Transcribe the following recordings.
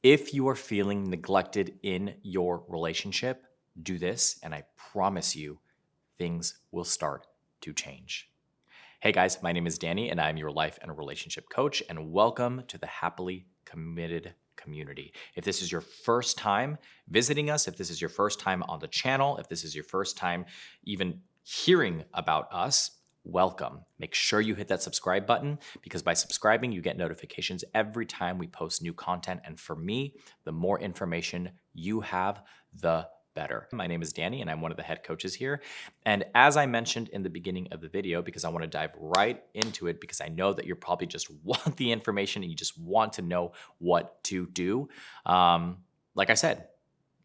If you are feeling neglected in your relationship, do this, and I promise you, things will start to change. Hey guys, my name is Danny, and I'm your life and relationship coach, and welcome to the Happily Committed community. If this is your first time visiting us, if this is your first time on the channel, if this is your first time even hearing about us, welcome. Make sure you hit that subscribe button because by subscribing, you get notifications every time we post new content. And for me, the more information you have, the better. My name is Danny and I'm one of the head coaches here. And as I mentioned in the beginning of the video, because I want to dive right into it, because I know that you probably just want the information and you just want to know what to do. Like I said,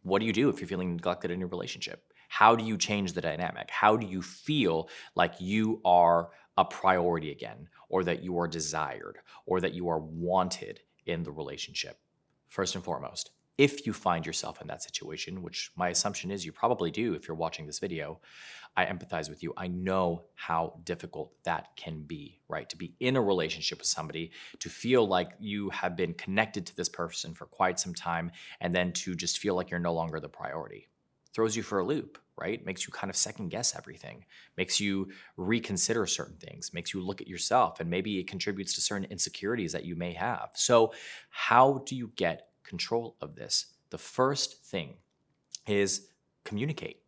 what do you do if you're feeling neglected in your relationship? How do you change the dynamic? How do you feel like you are a priority again, or that you are desired, or that you are wanted in the relationship? First and foremost, if you find yourself in that situation, which my assumption is you probably do if you're watching this video, I empathize with you. I know how difficult that can be, right? To be in a relationship with somebody, to feel like you have been connected to this person for quite some time, and then to just feel like you're no longer the priority. Throws you for a loop, right? Makes you kind of second guess everything, makes you reconsider certain things, makes you look at yourself, and maybe it contributes to certain insecurities that you may have. So, how do you get control of this? The first thing is communicate.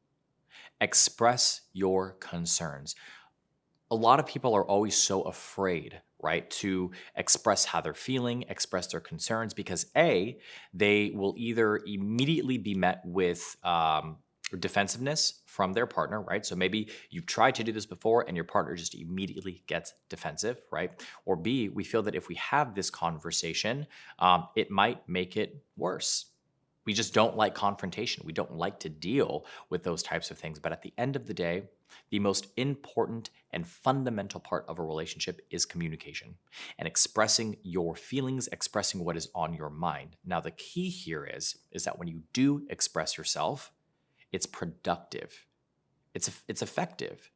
Express your concerns. A lot of people are always so afraid, right, to express how they're feeling, express their concerns, because A, they will either immediately be met with defensiveness from their partner, right? So maybe you've tried to do this before and your partner just immediately gets defensive, right? Or B, we feel that if we have this conversation, it might make it worse. We just don't like confrontation. We don't like to deal with those types of things. But at the end of the day, the most important and fundamental part of a relationship is communication and expressing your feelings, expressing what is on your mind. Now, the key here is that when you do express yourself, it's productive, it's effective.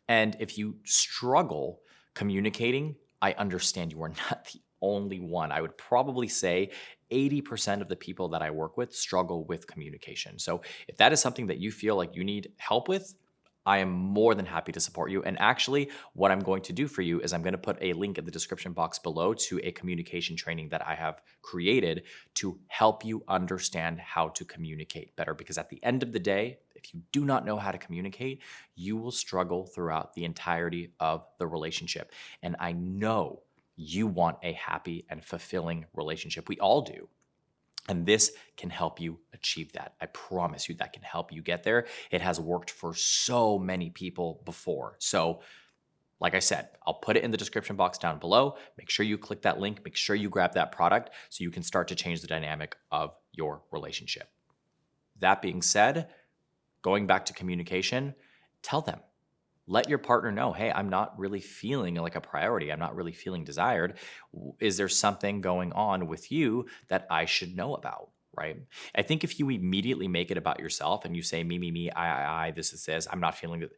And if you struggle communicating, I understand you are not the only one. I would probably say 80% of the people that I work with struggle with communication. So if that is something that you feel like you need help with, I am more than happy to support you. And actually, what I'm going to do for you is I'm going to put a link in the description box below to a communication training that I have created to help you understand how to communicate better. Because at the end of the day, if you do not know how to communicate, you will struggle throughout the entirety of the relationship. And I know you want a happy and fulfilling relationship. We all do. And this can help you achieve that. I promise you that can help you get there. It has worked for so many people before. So, like I said, I'll put it in the description box down below. Make sure you click that link. Make sure you grab that product so you can start to change the dynamic of your relationship. That being said, going back to communication, tell them. Let your partner know, hey, I'm not really feeling like a priority. I'm not really feeling desired. Is there something going on with you that I should know about? Right? I think if you immediately make it about yourself and you say, me, I, this is this, I'm not feeling it,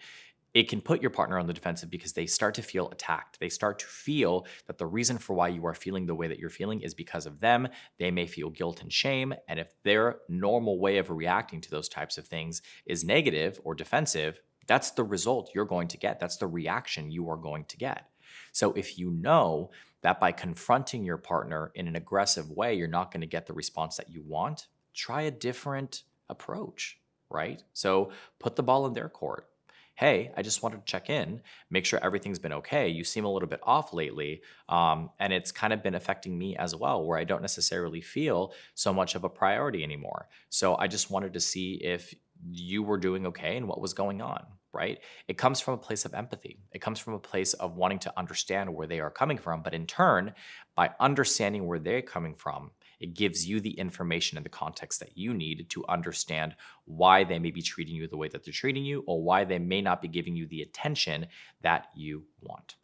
it can put your partner on the defensive because they start to feel attacked. They start to feel that the reason for why you are feeling the way that you're feeling is because of them. They may feel guilt and shame. And if their normal way of reacting to those types of things is negative or defensive, that's the result you're going to get. That's the reaction you are going to get. So if you know that by confronting your partner in an aggressive way, you're not going to get the response that you want, try a different approach, right? So put the ball in their court. Hey, I just wanted to check in, make sure everything's been okay. You seem a little bit off lately. And it's kind of been affecting me as well, where I don't necessarily feel so much of a priority anymore. So I just wanted to see if you were doing okay and what was going on, right? It comes from a place of empathy. It comes from a place of wanting to understand where they are coming from. But in turn, by understanding where they're coming from, it gives you the information and the context that you need to understand why they may be treating you the way that they're treating you, or why they may not be giving you the attention that you want.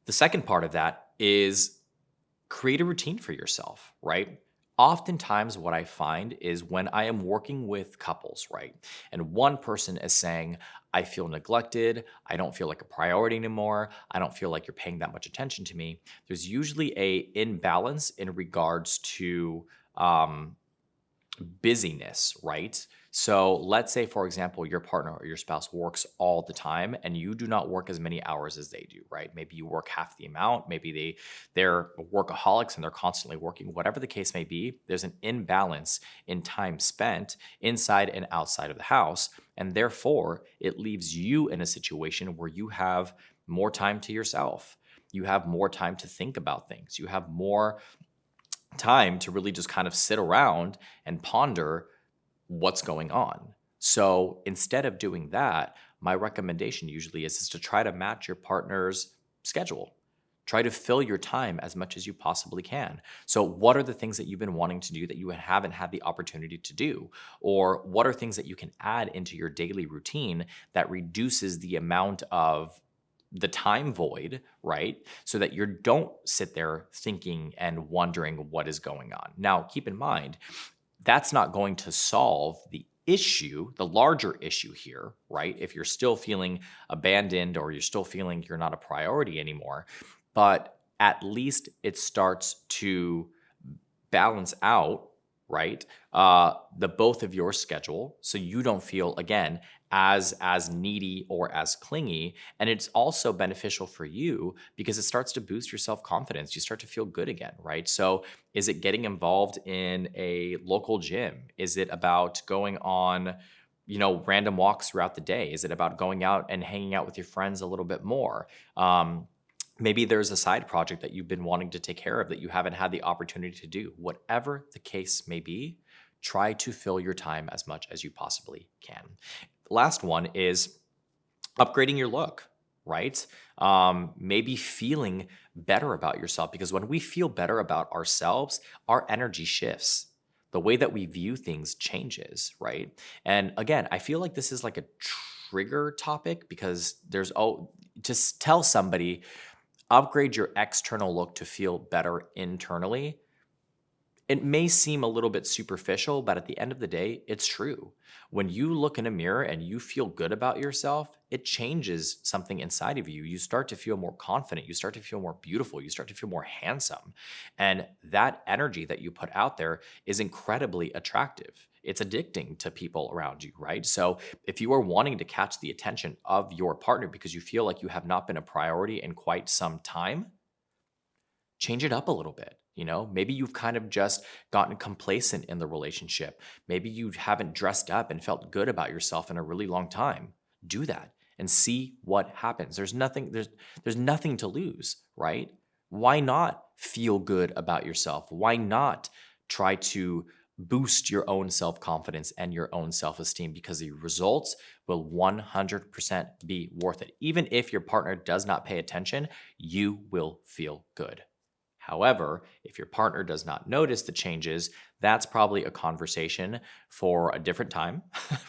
The second part of that is create a routine for yourself, right? Oftentimes what I find is when I am working with couples, right? And one person is saying, I feel neglected. I don't feel like a priority anymore. I don't feel like you're paying that much attention to me. There's usually a imbalance in regards to busyness, right? So let's say, for example, your partner or your spouse works all the time and you do not work as many hours as they do, right? Maybe you work half the amount, maybe they're workaholics and they're constantly working, whatever the case may be, there's an imbalance in time spent inside and outside of the house. And therefore, it leaves you in a situation where you have more time to yourself. You have more time to think about things. You have more time to really just kind of sit around and ponder what's going on. So instead of doing that, my recommendation usually is to try to match your partner's schedule. Try to fill your time as much as you possibly can. So, what are the things that you've been wanting to do that you haven't had the opportunity to do? Or what are things that you can add into your daily routine that reduces the amount of the time void, right? So that you don't sit there thinking and wondering what is going on. Now, keep in mind, that's not going to solve the issue, the larger issue here, right? If you're still feeling abandoned or you're still feeling you're not a priority anymore, but at least it starts to balance out, right? The both of your schedule, so you don't feel again as needy or as clingy, and it's also beneficial for you because it starts to boost your self-confidence. You start to feel good again, right? So is it getting involved in a local gym? Is it about going on random walks throughout the day? Is it about going out and hanging out with your friends a little bit more? Maybe there's a side project that you've been wanting to take care of that you haven't had the opportunity to do. Whatever the case may be, try to fill your time as much as you possibly can. The last one is upgrading your look, right? Maybe feeling better about yourself, because when we feel better about ourselves, our energy shifts. The way that we view things changes, right? And again, I feel like this is like a trigger topic because just tell somebody, upgrade your external look to feel better internally. It may seem a little bit superficial, but at the end of the day, it's true. When you look in a mirror and you feel good about yourself, it changes something inside of you. You start to feel more confident. You start to feel more beautiful. You start to feel more handsome. And that energy that you put out there is incredibly attractive. It's addicting to people around you, right? So if you are wanting to catch the attention of your partner because you feel like you have not been a priority in quite some time, change it up a little bit. Maybe you've kind of just gotten complacent in the relationship. Maybe you haven't dressed up and felt good about yourself in a really long time. Do that and see what happens. There's nothing to lose, right? Why not feel good about yourself? Why not try to boost your own self-confidence and your own self-esteem, because the results will 100% be worth it. Even if your partner does not pay attention, you will feel good. However, if your partner does not notice the changes, that's probably a conversation for a different time,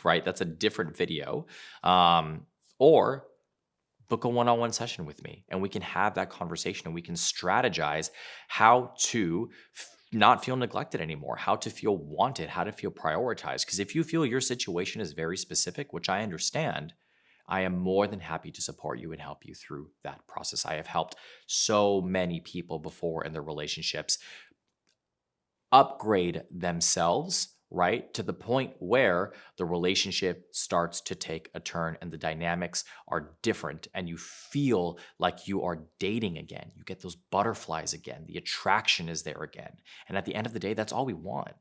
right? That's a different video. Or book a one-on-one session with me and we can have that conversation and we can strategize how to not feel neglected anymore, how to feel wanted, how to feel prioritized. Because if you feel your situation is very specific, which I understand, I am more than happy to support you and help you through that process. I have helped so many people before in their relationships upgrade themselves, right? To the point where the relationship starts to take a turn and the dynamics are different and you feel like you are dating again. You get those butterflies again. The attraction is there again. And at the end of the day, that's all we want.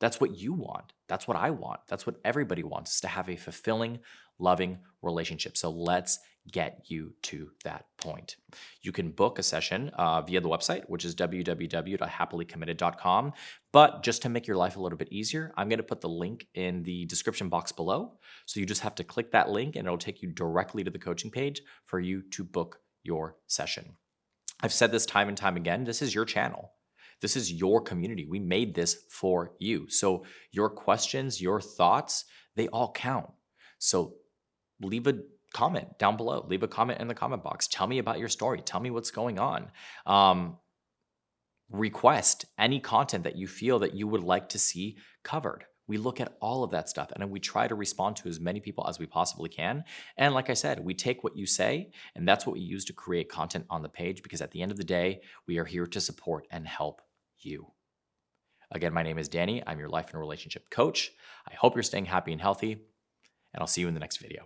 That's what you want. That's what I want. That's what everybody wants, is to have a fulfilling, loving relationship. So let's get you to that point. You can book a session via the website, which is www.happilycommitted.com. But just to make your life a little bit easier, I'm going to put the link in the description box below. So you just have to click that link and it'll take you directly to the coaching page for you to book your session. I've said this time and time again, this is your channel. This is your community. We made this for you. So your questions, your thoughts, they all count. So leave a comment down below. Leave a comment in the comment box. Tell me about your story. Tell me what's going on. Request any content that you feel that you would like to see covered. We look at all of that stuff and we try to respond to as many people as we possibly can. And like I said, we take what you say and that's what we use to create content on the page, because at the end of the day, we are here to support and help you. Again, my name is Danny. I'm your life and relationship coach. I hope you're staying happy and healthy, and I'll see you in the next video.